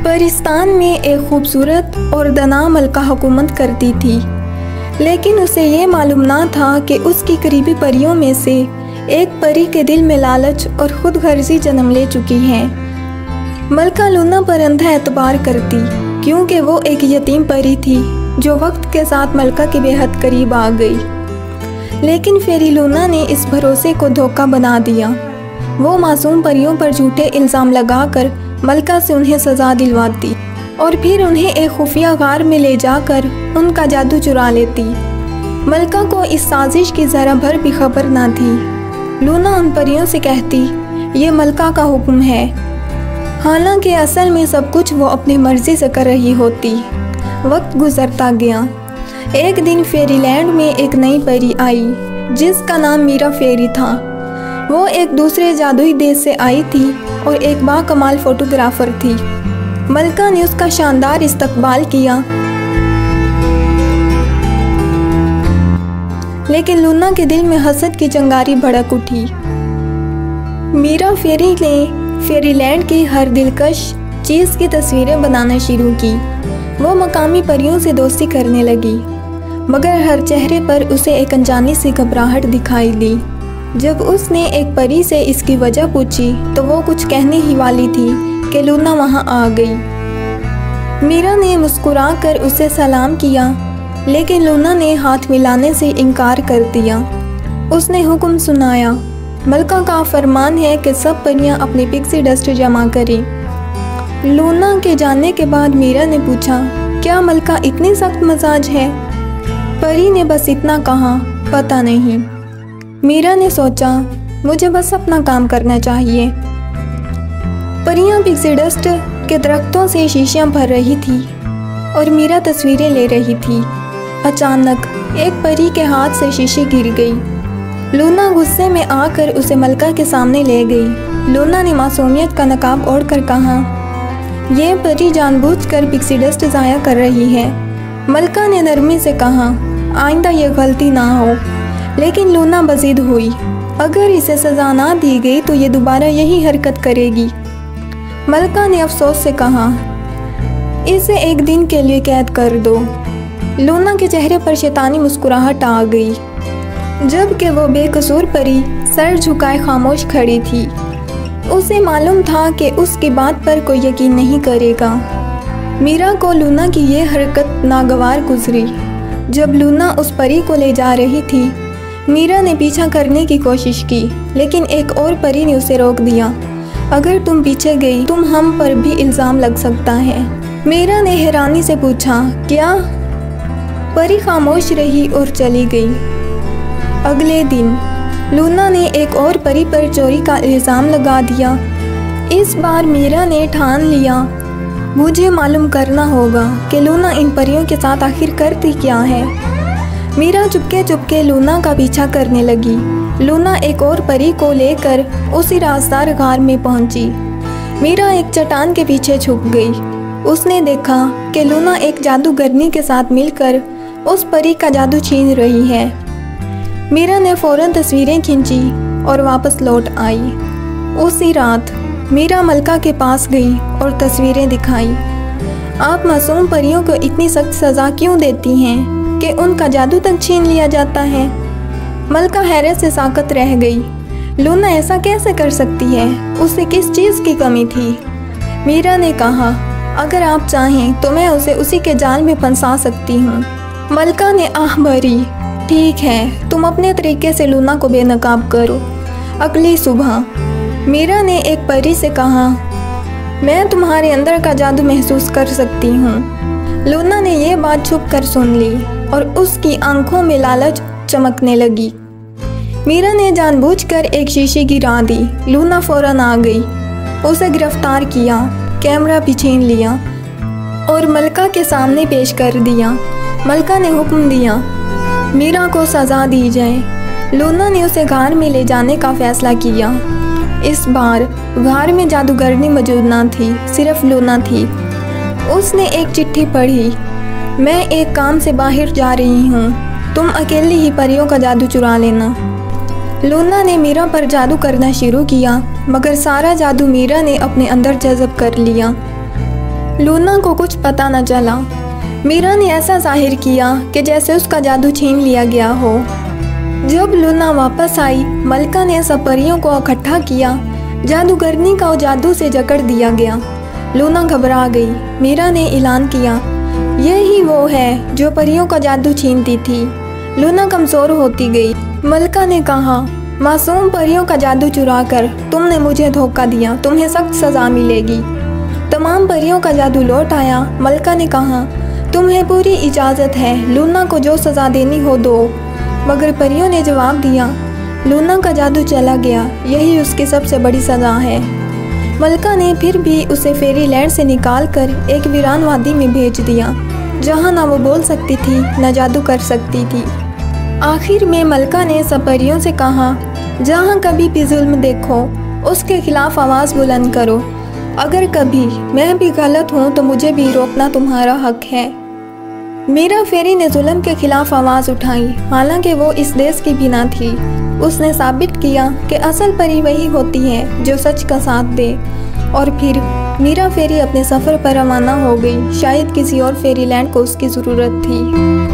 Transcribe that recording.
परिस्तान में एक खूबसूरत और दना मलका हुकूमत करती थी, लेकिन उसे ये मालूम ना था कि उसकी करीबी परियों में से एक परी के दिल में लालच और खुद गर्जी जन्म ले चुकी है। मलका लूना पर अंधा एतबार करती, क्योंकि वो एक यतीम परी थी जो वक्त के साथ मलका के बेहद करीब आ गई। लेकिन फेरी लूना ने इस भरोसे को धोखा बना दिया। वो मासूम परियों पर झूठे इल्ज़ाम लगाकर मलका से उन्हें सज़ा दिलवाती और फिर उन्हें एक खुफिया गार में ले जाकर उनका जादू चुरा लेती। मलका को इस साजिश की ज़रा भर भी खबर ना थी। लूना उन परियों से कहती, ये मलका का हुक्म है, हालांकि असल में सब कुछ वो अपनी मर्ज़ी से कर रही होती। वक्त गुजरता गया। एक दिन फेरीलैंड में एक नई परी आई जिसका नाम मीरा फेरी था। वो एक दूसरे जादुई देश से आई थी और एक बाकमाल फोटोग्राफर थी। मलका ने उसका शानदार इस्तकबाल किया, लेकिन लूना के दिल में हसद की चिंगारी भड़क उठी। मीरा फेरी ने फेरीलैंड की हर दिलकश चीज़ की तस्वीरें बनाना शुरू की। वो मकामी परियों से दोस्ती करने लगी, मगर हर चेहरे पर उसे एक अनजानी सी घबराहट दिखाई दी। जब उसने एक परी से इसकी वजह पूछी तो वो कुछ कहने ही वाली थी कि लूना वहाँ आ गई। मीरा ने मुस्कुराकर उसे सलाम किया, लेकिन लूना ने हाथ मिलाने से इनकार कर दिया। उसने हुक्म सुनाया, मलका का फरमान है कि सब परियां अपनी पिक्सी डस्ट जमा करें। लूना के जाने के बाद मीरा ने पूछा, क्या मलका इतनी सख्त मजाज है? परी ने बस इतना कहा, पता नहीं। मीरा ने सोचा, मुझे बस अपना काम करना चाहिए। परियां पिक्सी डस्ट के दरख्तों से शीशियां भर रही थी और मीरा तस्वीरें ले रही थी। अचानक एक परी के हाथ से शीशी गिर गई। लूना गुस्से में आकर उसे मलका के सामने ले गई। लूना ने मासूमियत का नकाब ओढ़कर कहा, यह परी जानबूझकर पिक्सी डस्ट ज़ाया कर रही है। मलका ने नरमी से कहा, आइंदा ये गलती ना हो। लेकिन लूना बज़िद हुई, अगर इसे सज़ा ना दी गई तो ये दोबारा यही हरकत करेगी। मलका ने अफसोस से कहा, इसे एक दिन के लिए कैद कर दो। लूना के चेहरे पर शैतानी मुस्कुराहट आ गई, जबकि वो बेकसूर परी सर झुकाए खामोश खड़ी थी। उसे मालूम था कि उसकी बात पर कोई यकीन नहीं करेगा। मीरा को लूना की ये हरकत नागवार गुजरी। जब लूना उस परी को ले जा रही थी, मीरा ने पीछा करने की कोशिश की, लेकिन एक और परी ने उसे रोक दिया। अगर तुम पीछे गई तुम हम पर भी इल्ज़ाम लग सकता है। मीरा ने हैरानी से पूछा, क्या? परी खामोश रही और चली गई। अगले दिन लूना ने एक और परी पर चोरी का इल्ज़ाम लगा दिया। इस बार मीरा ने ठान लिया, मुझे मालूम करना होगा कि लूना इन परियों के साथ आखिर करती क्या है। मीरा चुपके चुपके लूना का पीछा करने लगी। लूना एक और परी को लेकर उसी रास्तार गार में पहुंची। मीरा एक चट्टान के पीछे छुप गई। उसने देखा कि लूना एक जादूगरनी के साथ मिलकर उस परी का जादू छीन रही है। मीरा ने फ़ौरन तस्वीरें खींची और वापस लौट आई। उसी रात मीरा मलका के पास गई और तस्वीरें दिखाई। आप मासूम परियों को इतनी सख्त सज़ा क्यों देती हैं कि उनका जादू तक छीन लिया जाता है? मलका हैरत से साकत रह गई। लूना ऐसा कैसे कर सकती है? उसे किस चीज़ की कमी थी? मीरा ने कहा, अगर आप चाहें तो मैं उसे उसी के जाल में फंसा सकती हूँ। मलका ने आह भरी, ठीक है, तुम अपने तरीके से लूना को बेनकाब करो। अगली सुबह मीरा ने एक परी से कहा, मैं तुम्हारे अंदर का जादू महसूस कर सकती हूँ। लूना ने यह बात छुप कर सुन ली और उसकी आंखों में लालच चमकने लगी। मीरा ने जानबूझकर एक शीशी गिरा दी। लूना फौरन आ गई, उसे गिरफ्तार किया, कैमरा भी छीन लिया और मलका के सामने पेश कर दिया। मलका ने हुक्म दिया, मीरा को सज़ा दी जाए। लूना ने उसे घर में ले जाने का फ़ैसला किया। इस बार घर में जादूगरनी मौजूद ना थी, सिर्फ लूना थी। उसने एक चिट्ठी पढ़ी, मैं एक काम से बाहर जा रही हूँ, तुम अकेली ही परियों का जादू चुरा लेना। लूना ने मीरा पर जादू करना शुरू किया, मगर सारा जादू मीरा ने अपने अंदर जज़ब कर लिया। लूना को कुछ पता न चला। मीरा ने ऐसा जाहिर किया कि जैसे उसका जादू छीन लिया गया हो। जब लूना वापस आई, मलका ने सब परियों को इकट्ठा किया। जादूगरनी का जादू से जकड़ दिया गया। लूना घबरा गई। मीरा ने ऐलान किया, यही वो है जो परियों का जादू छीनती थी। लूना कमज़ोर होती गई। मलका ने कहा, मासूम परियों का जादू चुराकर तुमने मुझे धोखा दिया, तुम्हें सख्त सज़ा मिलेगी। तमाम परियों का जादू लौट आया। मलका ने कहा, तुम्हें पूरी इजाज़त है, लूना को जो सज़ा देनी हो दो। मगर परियों ने जवाब दिया, लूना का जादू चला गया, यही उसकी सबसे बड़ी सज़ा है। मलका ने फिर भी उसे फेरीलैंड से निकालकर एक वीरान वादी में भेज दिया, जहाँ ना वो बोल सकती थी न जादू कर सकती थी। आखिर में मलका ने सब परियों से कहा, जहाँ कभी भी जुल्म देखो उसके खिलाफ आवाज़ बुलंद करो। अगर कभी मैं भी गलत हूँ तो मुझे भी रोकना तुम्हारा हक है। मीरा फेरी ने जुल्म के खिलाफ आवाज़ उठाई, हालांकि वो इस देश की भी ना थी। उसने साबित किया कि असल परी वही होती है जो सच का साथ दे। और फिर मीरा फेरी अपने सफ़र पर रवाना हो गई। शायद किसी और फेरीलैंड को उसकी ज़रूरत थी।